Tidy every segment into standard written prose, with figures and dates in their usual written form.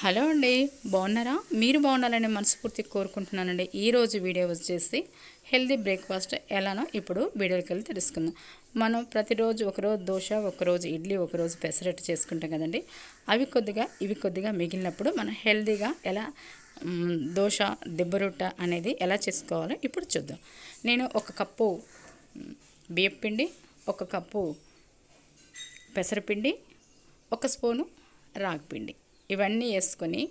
Hello అండి, బాగున్నారా? మీరు బాగున్నారని మనస్ఫూర్తిగా కోరుకుంటున్నానండి. ఈరోజు వీడియో వచ్చేసి హెల్దీ బ్రేక్ఫాస్ట్ ఎలానో ఇప్పుడు వీడియోకి వెళ్ళి తెలుసుకుందాం. మనం ప్రతిరోజు ఒకరోజు దోశ, ఒకరోజు ఇడ్లీ, ఒకరోజు పెసరట్టు చేసుకుంటాం కదండి. అవి కొద్దిగా ఇవి కొద్దిగా మిగిలినప్పుడు మనం హెల్దీగా ఎలా దోశ, దిబ్బ రొట్టె అనేది ఎలా చేసుకోవాలో ఇప్పుడు చూద్దాం. నేను ఒక కప్పు బియ్యపిండి, ఒక కప్పు పెసరపిండి, ఒక స్పూను రాగిపిండి ఇవన్నీ వేసుకొని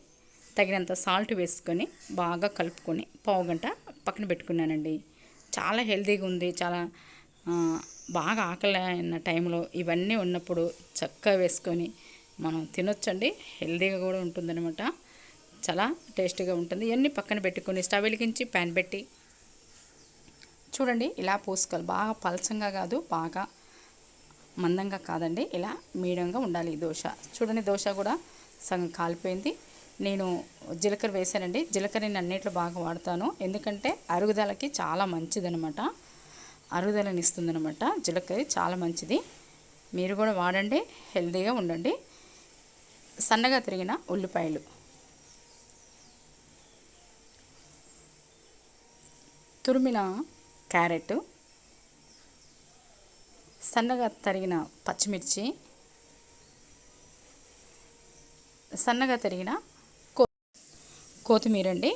తగినంత సాల్ట్ వేసుకొని బాగా కలుపుకొని పావుగంట పక్కన పెట్టుకున్నానండి. చాలా హెల్తీగా ఉంది. చాలా బాగా ఆకలి అయిన టైంలో ఇవన్నీ ఉన్నప్పుడు చక్కగా వేసుకొని మనం తినొచ్చండి. హెల్తీగా కూడా ఉంటుందన్నమాట. చాలా టేస్టీగా ఉంటుంది. ఇవన్నీ పక్కన పెట్టుకొని స్టవ్ వెలిగించి ప్యాన్ పెట్టి చూడండి ఇలా పోసుకోవాలి. బాగా పలచంగా కాదు, బాగా మందంగా కాదండి, ఇలా మీడియంగా ఉండాలి ఈ దోశ. చూడండి దోశ కూడా సగం కాలిపోయింది. నేను జీలకర్ర వేసానండి. జీలకర్ర నేను అన్నిట్లో బాగా వాడతాను, ఎందుకంటే అరుగుదలకి చాలా మంచిదనమాట. అరుగుదలని ఇస్తుందనమాట. జీలకర్ర చాలా మంచిది. మీరు కూడా వాడండి, హెల్తీగా ఉండండి. సన్నగా తరిగిన ఉల్లిపాయలు, తురిమిన క్యారెట్, సన్నగా తరిగిన పచ్చిమిర్చి, సన్నగా తరిగిన కొత్తిమీర అండి.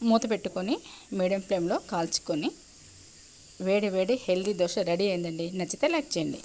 మూత పెట్టుకొని మీడియం ఫ్లేమ్లో కాల్చుకొని వేడి వేడి హెల్దీ దోశ రెడీ అయిందండి. నచ్చితే లైక్ చేయండి.